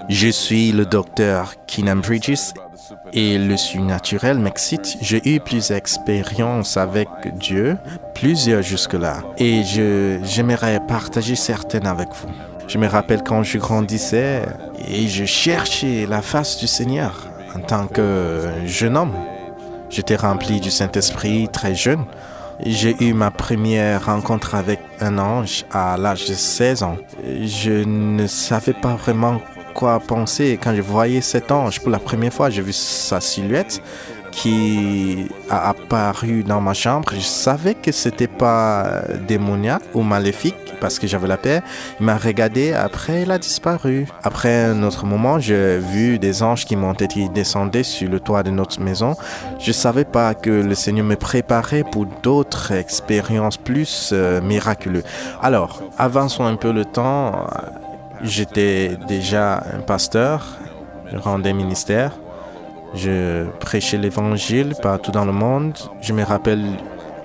Je suis le docteur Keenan Bridges et le surnaturel m'excite. J'ai eu plusieurs expériences avec Dieu, plusieurs jusque-là, et j'aimerais partager certaines avec vous. Je me rappelle quand je grandissais et je cherchais la face du Seigneur en tant que jeune homme. J'étais rempli du Saint-Esprit très jeune. J'ai eu ma première rencontre avec un ange à l'âge de 16 ans. Je ne savais pas vraiment quoi penser quand je voyais cet ange pour la première fois. J'ai vu sa silhouette qui a apparu dans ma chambre. Je savais que c'était pas démoniaque ou maléfique parce que j'avais la paix. Il m'a regardé, après il a disparu. Après un autre moment, j'ai vu des anges qui montaient et descendaient sur le toit de notre maison. Je savais pas que le Seigneur me préparait pour d'autres expériences plus miraculeuses. Alors, avançons un peu le temps. J'étais déjà un pasteur, je rendais ministère, je prêchais l'évangile partout dans le monde. Je me rappelle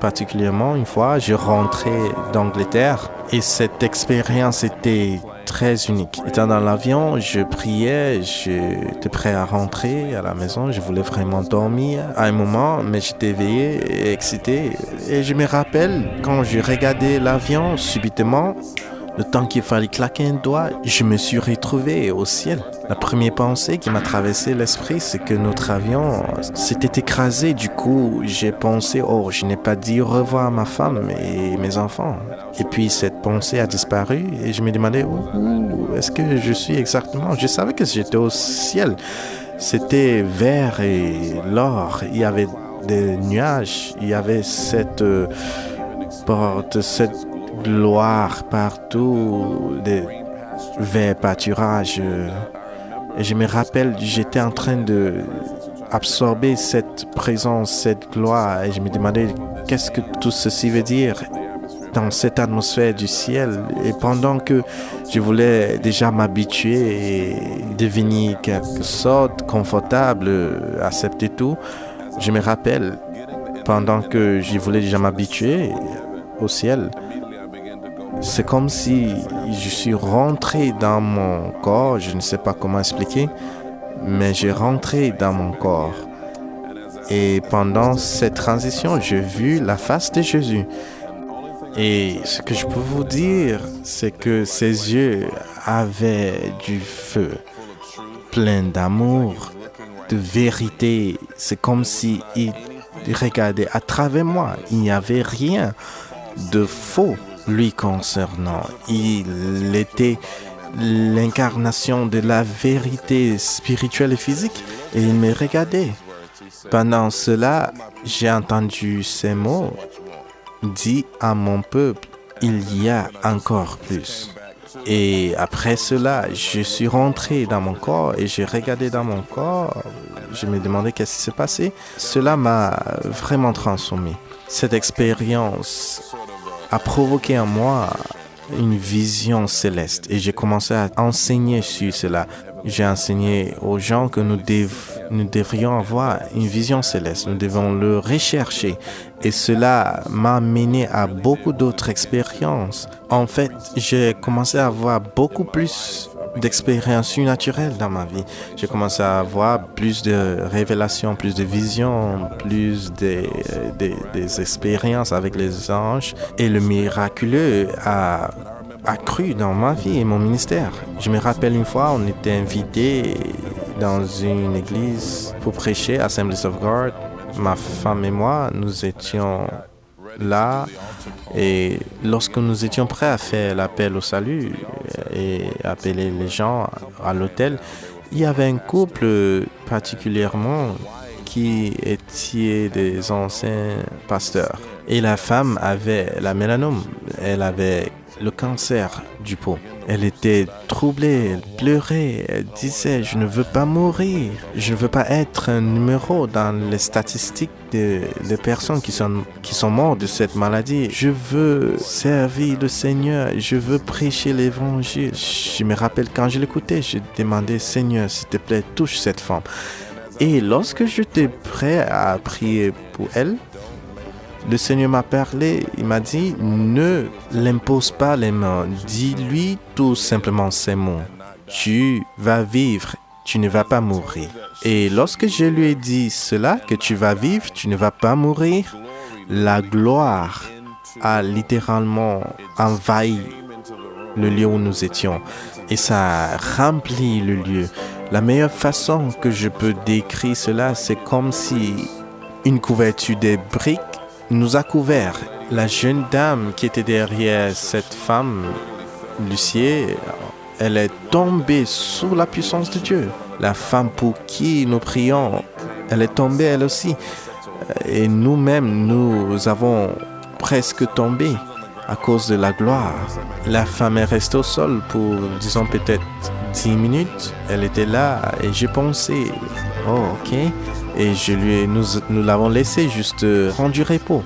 particulièrement une fois, je rentrais d'Angleterre et cette expérience était très unique. Étant dans l'avion, je priais, j'étais prêt à rentrer à la maison, je voulais vraiment dormir à un moment, mais j'étais éveillé et excité. Et je me rappelle, quand je regardais l'avion, subitement, le temps qu'il fallait claquer un doigt, je me suis retrouvé au ciel. La première pensée qui m'a traversé l'esprit, c'est que notre avion s'était écrasé. Du coup, j'ai pensé, je n'ai pas dit au revoir à ma femme et mes enfants. Et puis, cette pensée a disparu et je me demandais, où est-ce que je suis exactement? Je savais que j'étais au ciel. C'était vert et l'or. Il y avait des nuages. Il y avait cette porte, cette gloire partout, des verts pâturages. Et je me rappelle, j'étais en train de absorber cette présence, cette gloire, et je me demandais qu'est-ce que tout ceci veut dire dans cette atmosphère du ciel. Et pendant que je voulais déjà m'habituer et devenir quelque sorte confortable, accepter tout, je me rappelle, pendant que je voulais déjà m'habituer au ciel, c'est comme si je suis rentré dans mon corps, je ne sais pas comment expliquer, mais j'ai rentré dans mon corps. Et pendant cette transition, j'ai vu la face de Jésus. Et ce que je peux vous dire, c'est que ses yeux avaient du feu, plein d'amour, de vérité. C'est comme si il regardait à travers moi. Il n'y avait rien de faux lui concernant. Il était l'incarnation de la vérité spirituelle et physique et il me regardait. Pendant cela, j'ai entendu ces mots: dis à mon peuple, il y a encore plus. Et après cela, je suis rentré dans mon corps et j'ai regardé dans mon corps. Je me demandais qu'est-ce qui s'est passé. Cela m'a vraiment transformé. Cette expérience a provoqué en moi une vision céleste et j'ai commencé à enseigner sur cela. J'ai enseigné aux gens que nous devrions avoir une vision céleste, nous devons le rechercher et cela m'a mené à beaucoup d'autres expériences. En fait, j'ai commencé à avoir beaucoup plus d'expériences surnaturelles dans ma vie. J'ai commencé à avoir plus de révélations, plus de visions, plus des expériences avec les anges et le miraculeux a accru dans ma vie et mon ministère. Je me rappelle une fois, on était invités dans une église pour prêcher à Assemblies of God. Ma femme et moi, nous étions là et lorsque nous étions prêts à faire l'appel au salut et appeler les gens à l'hôtel, il y avait un couple particulièrement qui était des anciens pasteurs et la femme avait la mélanome, elle avait le cancer du peau. Elle était troublée, elle pleurait, elle disait « Je ne veux pas mourir, je ne veux pas être un numéro dans les statistiques des personnes qui sont mortes de cette maladie. Je veux servir le Seigneur, je veux prêcher l'évangile. » Je me rappelle quand je l'écoutais, je demandais « Seigneur, s'il te plaît, touche cette femme. » Et lorsque j'étais prêt à prier pour elle, le Seigneur m'a parlé, il m'a dit, ne l'impose pas les mains, dis-lui tout simplement ces mots. tu vas vivre, tu ne vas pas mourir. Et lorsque je lui ai dit cela, que tu vas vivre, tu ne vas pas mourir, la gloire a littéralement envahi le lieu où nous étions. Et ça a rempli le lieu. La meilleure façon que je peux décrire cela, c'est comme si une couverture de briques nous a couverts. La jeune dame qui était derrière cette femme, Lucie, elle est tombée sous la puissance de Dieu. La femme pour qui nous prions, elle est tombée elle aussi. Et nous-mêmes, nous avons presque tombé à cause de la gloire. La femme est restée au sol pour, disons, peut-être 10 minutes. Elle était là et j'ai pensé, oh, ok. Et nous l'avons laissée juste prendre du repos.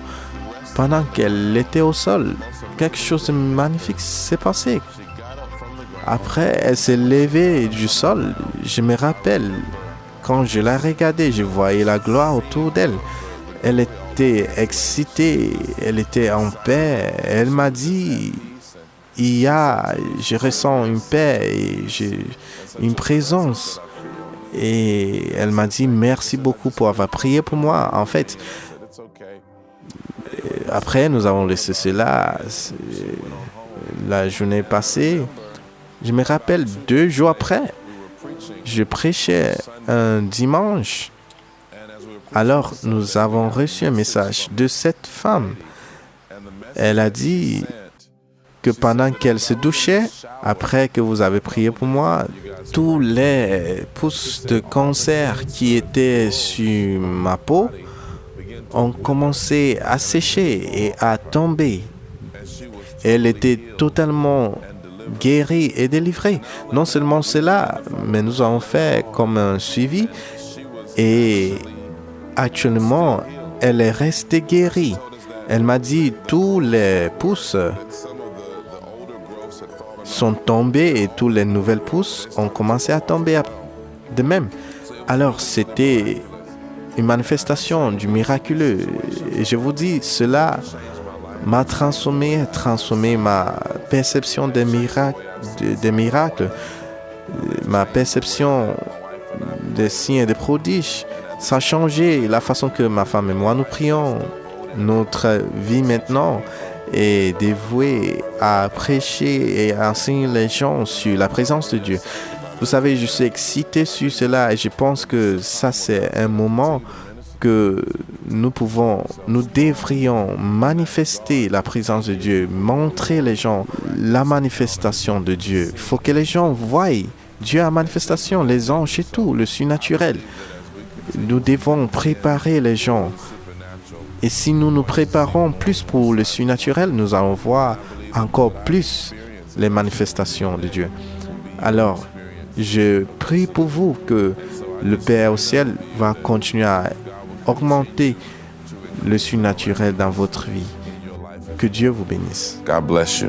Pendant qu'elle était au sol, quelque chose de magnifique s'est passé. Après, elle s'est levée du sol. Je me rappelle, quand je la regardais, je voyais la gloire autour d'elle. Elle était excitée, elle était en paix. Elle m'a dit, je ressens une paix et j'ai une présence. Et elle m'a dit, merci beaucoup pour avoir prié pour moi. En fait, après, nous avons laissé cela. La journée passée, je me rappelle 2 jours après, je prêchais un dimanche. Alors, nous avons reçu un message de cette femme. Elle a dit que pendant qu'elle se douchait, après que vous avez prié pour moi, tous les pousses de cancer qui étaient sur ma peau ont commencé à sécher et à tomber. Elle était totalement guérie et délivrée. Non seulement cela, mais nous avons fait comme un suivi et actuellement, elle est restée guérie. Elle m'a dit tous les pousses sont tombés et toutes les nouvelles pousses ont commencé à tomber de même. Alors, c'était une manifestation du miraculeux. Et je vous dis, cela m'a transformé ma perception des miracles, ma perception des signes et des prodiges. Ça a changé la façon que ma femme et moi nous prions. Notre vie maintenant est dévouée à prêcher et à enseigner les gens sur la présence de Dieu. Vous savez, je suis excité sur cela et je pense que ça, c'est un moment que nous devrions manifester la présence de Dieu, montrer les gens la manifestation de Dieu. Il faut que les gens voient Dieu à manifestation, les anges et tout, le surnaturel. Nous devons préparer les gens. Et si nous nous préparons plus pour le surnaturel, nous allons voir encore plus les manifestations de Dieu. Alors, je prie pour vous que le Père au ciel va continuer à augmenter le surnaturel dans votre vie. Que Dieu vous bénisse. God bless you.